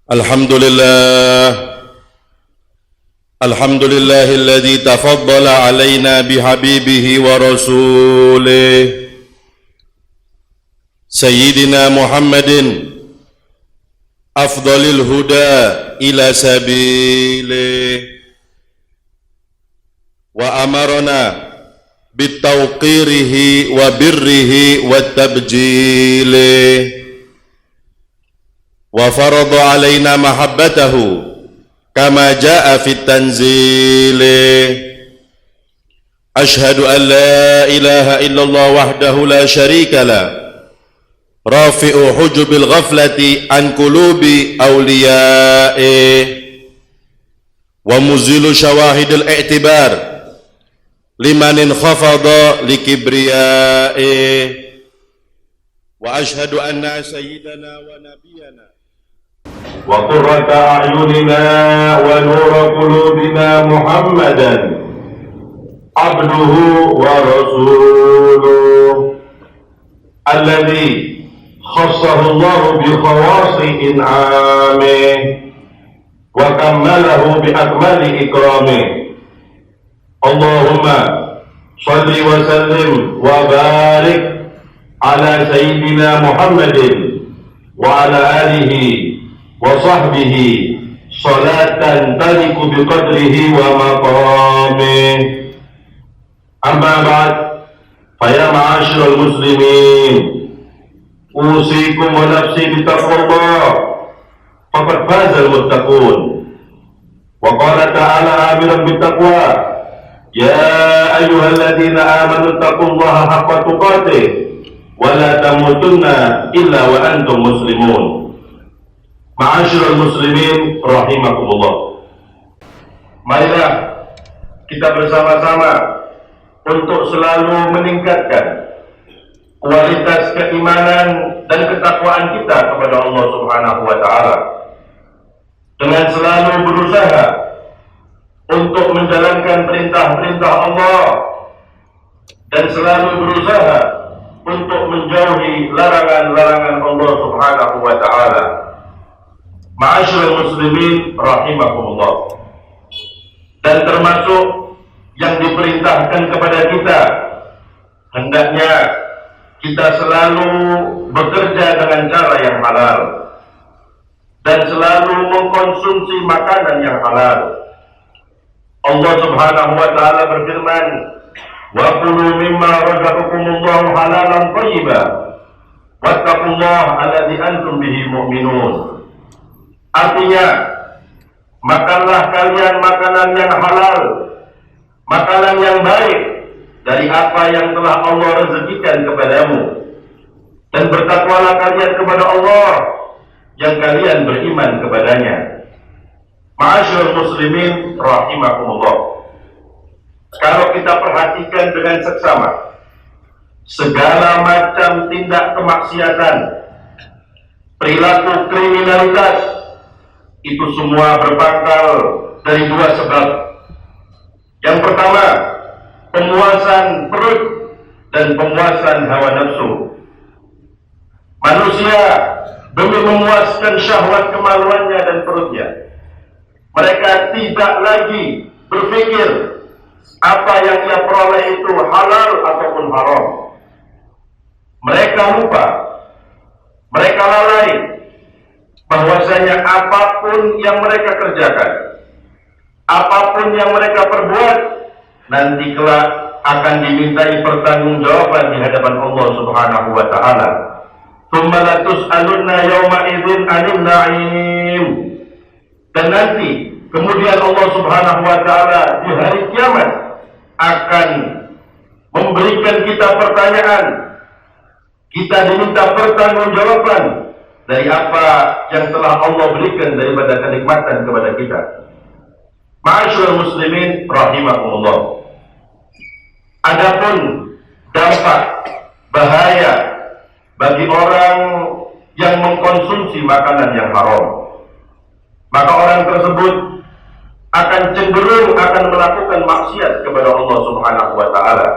الحمد لله الذي تفضل علينا بحبيبه ورسوله سيدنا محمد أفضل الهدى إلى سبيله وأمرنا بالتوقيره وبره والتبجيله وفرض علينا محبته كما جاء في التنزيل أشهد أن لا إله إلا الله وحده لا شريك له رافع حجب الغفلة عن قلوب أوليائه ومزيل شواهد الاعتبار لمن انخفض لكبريائه وأشهد أن سيدنا ونبينا وقرة أعيننا ونور قلوبنا محمدا عبده ورسوله الذي خصه الله بخواص إنعامه وكمله بأكمل إكرامه اللهم صل وسلم وبارك على سيدنا محمد وعلى آله وصحبه صلاة تليق بقدره ومقامه أما بعد فيا معاشر المسلمين أوصيكم ونفسي بتقوى الله فقد فاز المتقون وقال تعالى آمرا بالتقوى يا أيها الذين آمنوا اتقوا الله حق تقاته ولا تموتن إلا وأنتم مسلمون. Ma'asyiral muslimin rahimakumullah. Marilah kita bersama-sama untuk selalu meningkatkan kualitas keimanan dan ketakwaan kita kepada Allah Subhanahu wa taala dengan selalu berusaha untuk menjalankan perintah-perintah Allah dan selalu berusaha untuk menjauhi larangan-larangan Allah Subhanahu wa taala. Ma'asyiral muslimin rahimakumullah. Dan termasuk yang diperintahkan kepada kita, hendaknya kita selalu bekerja dengan cara yang halal dan selalu mengkonsumsi makanan yang halal. Allah Subhanahu wa taala berfirman, "Wa kulu mimma razaqakumullahu halalan thayyiban wattaqullaha alladzi antum bihi mu'minun." Artinya, makanlah kalian makanan yang halal, makanan yang baik dari apa yang telah Allah rezekikan kepadamu, dan bertakwalah kalian kepada Allah yang kalian beriman kepadanya. Ma'asyiral muslimin rahimakumullah. Kalau kita perhatikan dengan seksama, segala macam tindak kemaksiatan, perilaku kriminalitas, itu semua berpangkal dari dua sebab. Yang pertama, pemuasan perut dan pemuasan hawa nafsu. Manusia demi memuaskan syahwat kemaluannya dan perutnya, mereka tidak lagi berpikir apa yang ia peroleh itu halal ataupun haram. Mereka lupa, mereka lalai bahwasanya apapun yang mereka kerjakan, apapun yang mereka perbuat, nanti kelak akan dimintai pertanggungjawaban di hadapan Allah Subhanahu wa taala. Tsumma la tus'alunna yawma idzin 'anil na'im. Dan nanti kemudian Allah Subhanahu wa taala di hari kiamat akan memberikan kita pertanyaan. Kita diminta pertanggungjawaban dari apa yang telah Allah berikan daripada kenikmatan kepada kita. Ma'asyiral muslimin rahimakumullah. Adapun dampak bahaya bagi orang yang mengkonsumsi makanan yang haram, maka orang tersebut akan cenderung akan melakukan maksiat kepada Allah Subhanahu wa taala.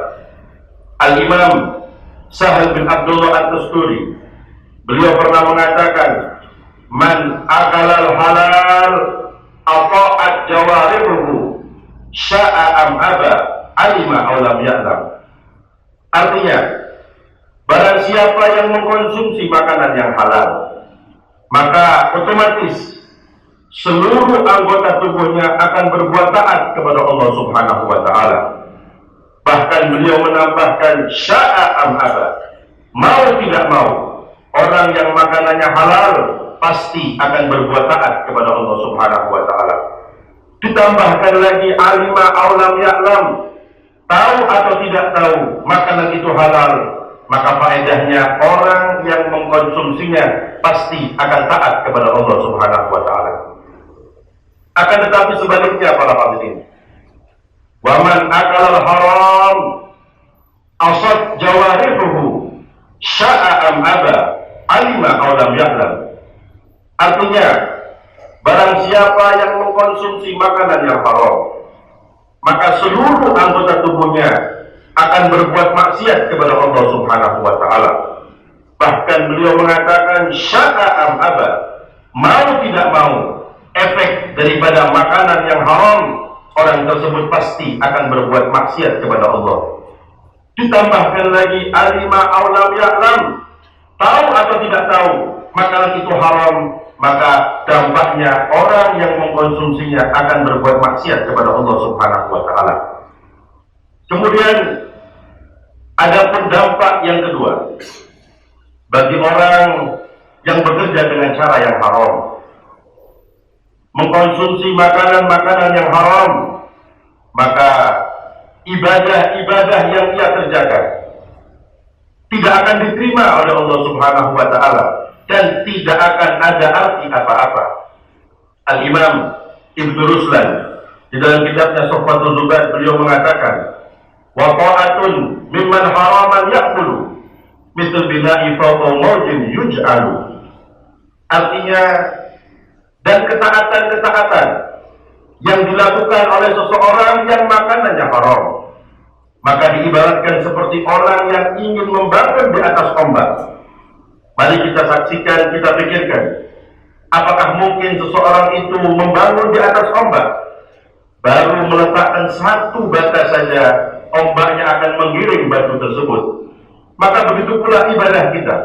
Al-Imam Sahal bin Abdullah At-Tusturi, beliau pernah mengatakan, man akalal halal ata'at jawarihuhu sya'a am aba alima aw lam ya'lam. Artinya, barang siapa yang mengkonsumsi makanan yang halal, maka otomatis seluruh anggota tubuhnya akan berbuat taat kepada Allah Subhanahu wa taala. Bahkan beliau menambahkan sya'a am aba, mau tidak mau, orang yang makanannya halal pasti akan berbuat taat kepada Allah Subhanahu wa taala. Ditambahkan lagi alima aw lam ya'lam, tahu atau tidak tahu makanan itu halal, maka faedahnya orang yang mengkonsumsinya pasti akan taat kepada Allah Subhanahu wa taala. Akan tetapi sebaliknya para hadirin, wa man akala haram asad jawarihuhu sya'a am aba alima aw lam ya'lam. Artinya, barang siapa yang mengkonsumsi makanan yang haram, maka seluruh anggota tubuhnya akan berbuat maksiat kepada Allah Subhanahu wa taala. Bahkan beliau mengatakan sya'a am aba, mau tidak mau, efek daripada makanan yang haram, orang tersebut pasti akan berbuat maksiat kepada Allah. Ditambahkan lagi alima aw lam ya'lam, tahu atau tidak tahu makanan itu haram, maka dampaknya orang yang mengkonsumsinya akan berbuat maksiat kepada Allah Subhanahu wa taala. Kemudian ada pun dampak yang kedua bagi orang yang bekerja dengan cara yang haram, mengkonsumsi makanan-makanan yang haram, maka ibadah-ibadah yang ia kerjakan tidak akan diterima oleh Allah Subhanahu wa taala dan tidak akan ada arti apa-apa. Al-Imam Ibnu Ruslan di dalam kitabnya Suhbatul Zubat beliau mengatakan, wa ta'atun mimman haraman ya'kulu misal bina'i fawqa mawjin yuj'alu. Artinya, dan ketaatan-ketaatan yang dilakukan oleh seseorang yang makanannya haram, maka diibaratkan seperti orang yang ingin membangun di atas ombak. Mari kita saksikan, kita pikirkan, apakah mungkin seseorang itu membangun di atas ombak, baru meletakkan satu bata saja, ombaknya akan menggiring batu tersebut. Maka begitu pula ibadah kita,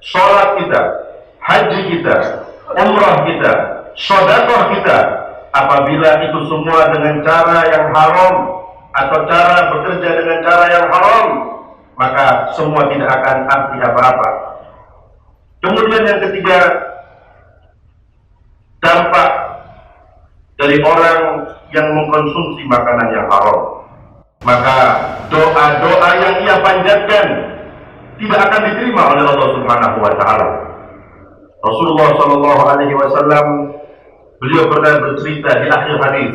sholat kita, haji kita, umrah kita, sedekah kita, apabila itu semua dengan cara yang haram atau cara bekerja dengan cara yang haram, maka semua tidak akan arti apa-apa. Kemudian yang ketiga, dampak dari orang yang mengkonsumsi makanan yang haram, maka doa-doa yang ia panjatkan tidak akan diterima oleh Allah Subhanahu wa taala. Rasulullah sallallahu alaihi wasallam beliau pernah bercerita di akhir hadis,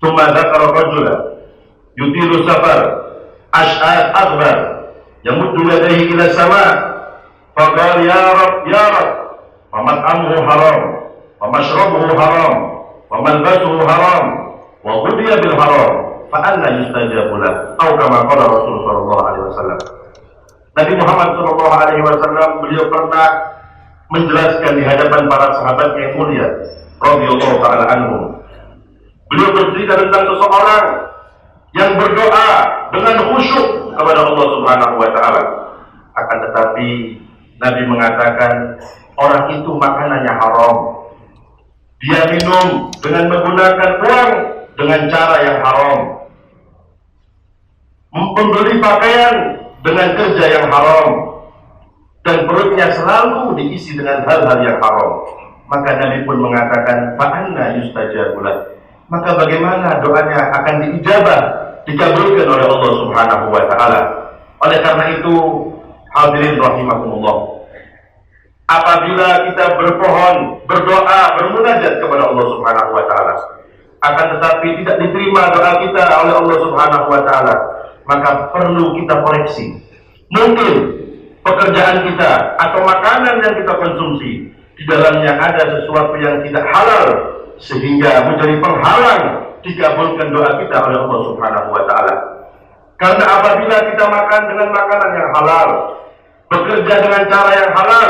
"Tsumma dzakara rajula yutilu safar ash'ar akbar yamuddu yadayhi ila sama' faqala ya Rab wa mat'amuhu haram wa mashrabuhu haram wa malbasuhu haram wa ghudhiya bil haram fa anna yustajabu lahu." Atau kama qala Rasulullah sallallahu alaihi wasallam. Nabi Muhammad sallallahu alaihi wasallam beliau pernah menjelaskan di hadapan para sahabat yang mulia radhiyallahu taala anhum. Beliau bercerita tentang seseorang yang berdoa dengan khusyuk kepada Allah Subhanahu wa taala. Akan tetapi Nabi mengatakan orang itu makanannya haram. Dia minum dengan menggunakan uang dengan cara yang haram. Membeli pakaian dengan kerja yang haram. Dan perutnya selalu diisi dengan hal-hal yang haram. Maka Nabi pun mengatakan, fa'anna yustajabu lahu. Maka bagaimana doanya akan diijabah, dikabulkan oleh Allah Subhanahu wa taala. Oleh karena itu, hadirin rahimakumullah, apabila kita berpohon, berdoa, bermunajat kepada Allah Subhanahu wa taala, akan tetapi tidak diterima doa kita oleh Allah Subhanahu wa taala, maka perlu kita koreksi. Mungkin pekerjaan kita atau makanan yang kita konsumsi di dalamnya ada sesuatu yang tidak halal sehingga menjadi penghalang dikabulkan doa kita oleh Allah Subhanahu wa taala. Karena apabila kita makan dengan makanan yang halal, bekerja dengan cara yang halal,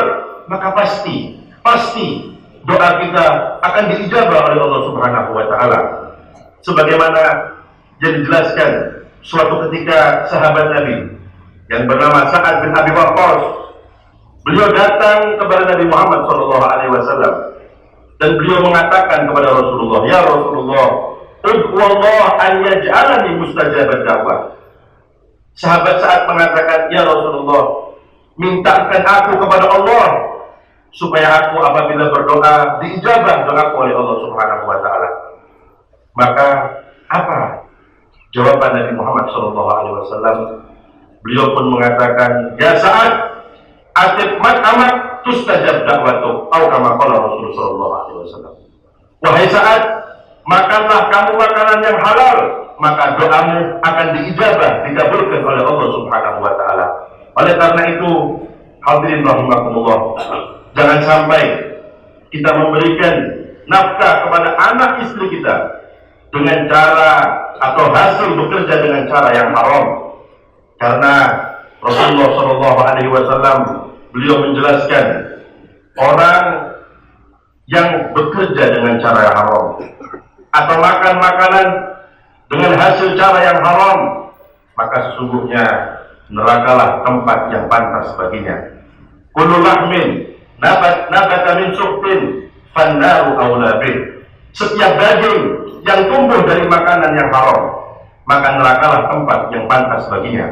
maka pasti pasti doa kita akan diijabah oleh Allah Subhanahu wa taala. Sebagaimana yang dijelaskan suatu ketika sahabat Nabi yang bernama Sa'ad bin Abi Waqqas, beliau datang kepada Nabi Muhammad SAW dan beliau mengatakan kepada Rasulullah, "Ya Rasulullah, ud'u Allah an yaj'alani mustajabat da'wah." Sahabat Sa'ad mengatakan, "Ya Rasulullah, mintakan aku kepada Allah supaya aku apabila berdoa diijabah doaku oleh Allah Subhanahu wa taala." Maka apa jawaban Nabi Muhammad SAW? Beliau pun mengatakan, "Ya Sa'ad, atib man amat tustajab da'watuk," atau kama qala Rasulullah SAW. Wahai Sa'ad, makanlah kamu makanan yang halal, maka doamu akan diijabah, dikabulkan oleh Allah Subhanahu wa taala. Oleh karena itu, hadirin rahimakumullah, jangan sampai kita memberikan nafkah kepada anak istri kita dengan cara atau hasil bekerja dengan cara yang haram. Karena Rasulullah SAW beliau menjelaskan orang yang bekerja dengan cara yang haram atau makan makanan dengan hasil cara yang haram, maka sesungguhnya nerakalah tempat yang pantas baginya. Kullu lahmin nabata min suhtin fannaru aula bih. Setiap daging yang tumbuh dari makanan yang haram, maka nerakalah tempat yang pantas baginya.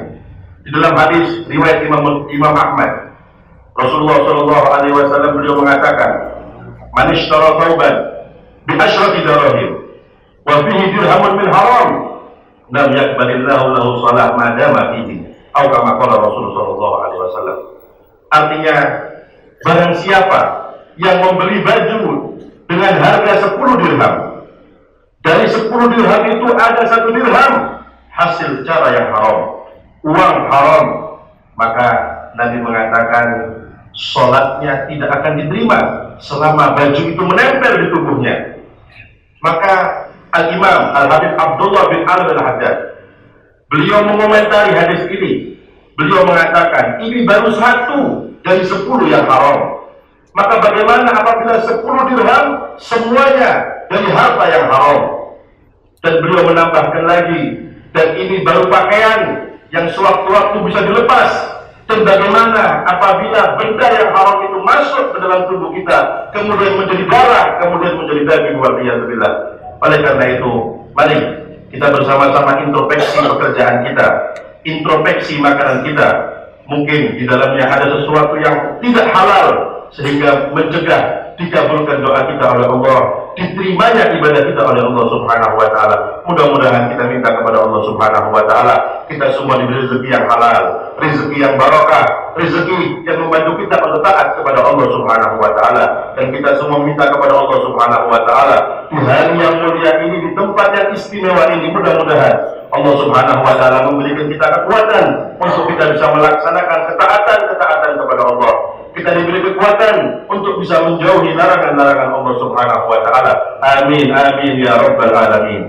Di dalam hadis riwayat Imam Ahmad, Rasulullah SAW beliau mengatakan, "Man ishtara thawban bi ashrati dirham wa fihi dirhamun min haram, lam yaqbalillahu lahu shalah ma dama fihi," atau kama qala Rasulullah SAW. Artinya, barang siapa yang membeli baju dengan harga 10 dirham, dari 10 dirham itu ada 1 dirham hasil cara yang haram, uang haram, maka Nabi mengatakan sholatnya tidak akan diterima selama baju itu menempel di tubuhnya. Maka Al-Imam Al-Habib Abdullah bin Al-Haddad, beliau mengomentari hadis ini, beliau mengatakan ini baru 1 dari 10 yang haram. Maka bagaimana apabila 10 dirham semuanya dari harta yang haram? Dan beliau menambahkan lagi, dan ini baru pakaian yang sewaktu-waktu bisa dilepas. Dan bagaimana apabila benda yang haram itu masuk ke dalam tubuh kita, kemudian menjadi darah, kemudian menjadi daging, waliyadzubillah. Oleh karena itu, mari kita bersama-sama introspeksi pekerjaan kita, introspeksi makanan kita. Mungkin di dalamnya ada sesuatu yang tidak halal, sehingga mencegah dikabulkan doa kita oleh Allah, diterimanya ibadah kita oleh Allah Subhanahu wa taala. Mudah-mudahan kita minta kepada Allah Subhanahu wa taala, kita semua diberi rezeki yang halal, rezeki yang barokah, rezeki yang membantu kita untuk taat kepada Allah Subhanahu wa taala. Dan kita semua minta kepada Allah Subhanahu wa taala di hari yang mulia ini, di tempat yang istimewa ini, mudah-mudahan Allah Subhanahu wa taala memberikan kita kekuatan untuk kita bisa melaksanakan ketaatan kepada Allah. Kita diberi kekuatan untuk bisa menjauhi larangan-larangan Allah Subhanahu wa taala. Amin amin ya rabbal alamin.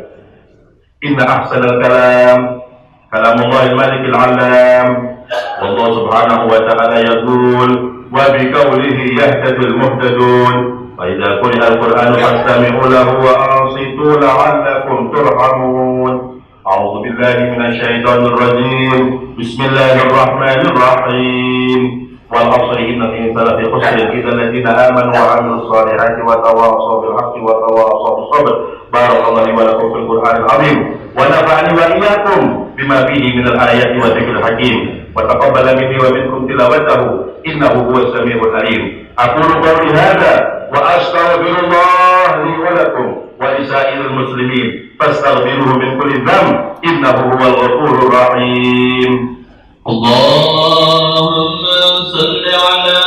Inna ahsanal kalam kalamullahil malikil alam. Wallahu subhanahu wa ta'ala yaqul wa bi qawlihi yahtadil muhtadun. Fa idza quri'a al-Qur'anu fastami'u lahu wa ansitu la'allakum turhamun. A'udzu billahi minasy syaithanir rajim. Bismillahirrahmanirrahim. والعصر إن الإنسان لفي خسر إلا الذين آمنوا وعملوا الصالحات وتواصوا بالحق وتواصوا بالصبر. بارك الله لي ولكم في القرآن العظيم ونفعني وإياكم بما فيه من الآيات والذكر الحكيم وتقبل مني ومنكم تلاوته إنه هو السميع العليم. أقول قولي هذا وأستغفر الله لي ولكم ولسائر المسلمين فاستغفروه من كل ذنب إنه هو الغفور الرحيم. اللهم صل على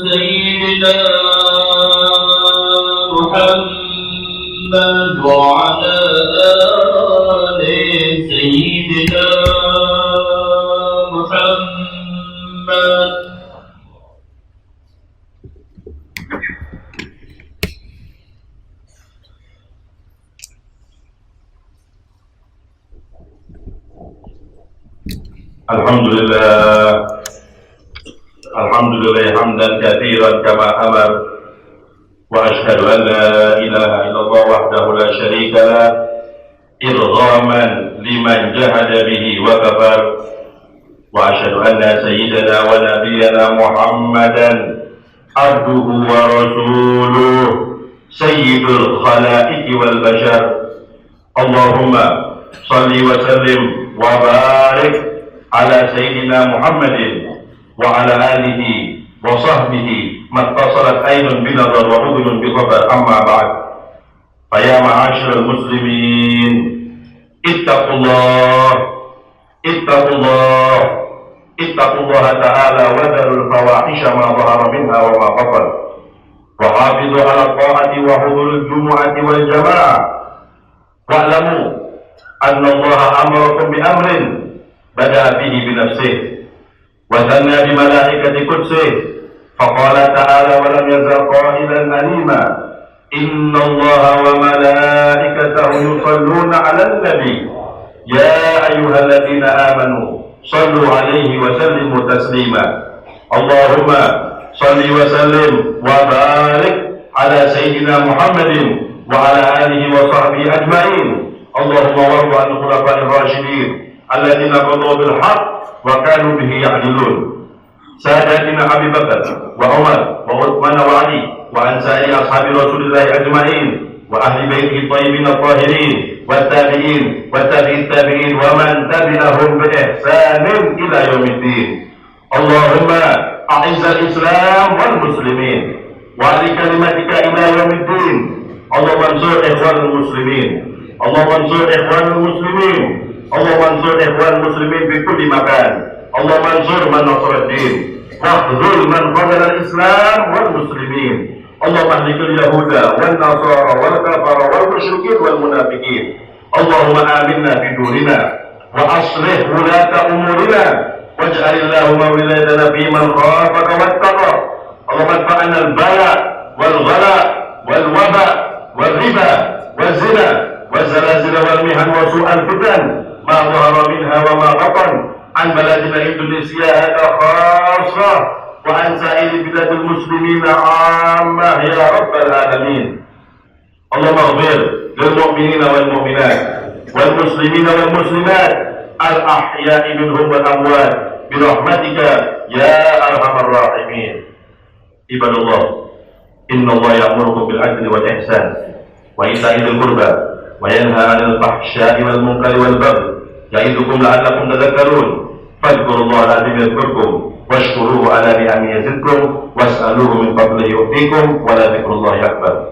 سيدنا محمد وعلى آل سيدنا محمد. Alhamdulillah الحمد لله حمدا كثيرا كما أمر وأشهد أن لا إله إلا الله وحده لا شريك له إرغاما لمن جهد به وكفر وأشهد أن سيدنا ونبينا محمدا عبده ورسوله سيد الخلائق والبشر اللهم صل وسلم وبارك على سيدنا محمد وعلى آله وصحبه ما اتصلت عين بنظر وأذن بخبر أما بعد فيا معاشر المسلمين اتقوا الله اتقوا الله اتقوا الله تعالى وذروا الفواحش ما ظهر منها وما بطن وحافظوا على الطاعة وحضور الجمعة والجماعة واعلموا أن الله أمركم بأمر بدأ به بنفسه وثنى بملائكة قدسه فقال تعالى ولم يزل قائلا أليما إن الله وملائكته يصلون على النبي يا أيها الذين آمنوا صلوا عليه وسلموا تسليما اللهم صل وسلم وبارك على سيدنا محمد وعلى آله وصحبه أجمعين اللهم وارض عن الخلفاء الراشدين الذين قضوا بالحق وكانوا به يعدلون ساداتنا أبي بكر وعمر وعثمان وعلي وعن سائر أصحاب رسول الله أجمعين وأهل بيته الطيبين الطاهرين والتابعين والتابعين التابعين ومن تبعهم بإحسان إلى يوم الدين اللهم أعز الإسلام والمسلمين وعلي كلمتك إلى يوم الدين اللهم انصر إخوان المسلمين اللهم انصر إخوان المسلمين اللهم انصر إخوان المسلمين في كل مكان اللهم انصر من نصر الدين واخذل من خذل الإسلام والمسلمين اللهم اهلك اليهود والنصارى والكفر والمشركين والمنافقين اللهم آمنا في دورنا وأصلح ولاة أمورنا واجعل اللهم ولايتنا في من خافك واتقى اللهم ادفع عنا البلاء والغلاء والوباء والربا والزنا والزلازل والمحن وسوء الفتن ما ظهر منها وما بطن عن بلدنا إندونيسيا هذا خاصة وعن سائر بلاد المسلمين عامة يا رب العالمين اللهم اغفر للمؤمنين والمؤمنات والمسلمين والمسلمات الأحياء منهم والأموات برحمتك يا أرحم الراحمين عباد الله إن الله يأمركم بالعدل والإحسان وإيتاء ذي القربى وينهى عن الفحشاء والمنكر والبغي يعظكم لعلكم تذكرون فاذكروا الله العظيم يذكركم واشكروه على نعمه يزدكم واسألوه من فضله يؤتيكم ولذكر الله أكبر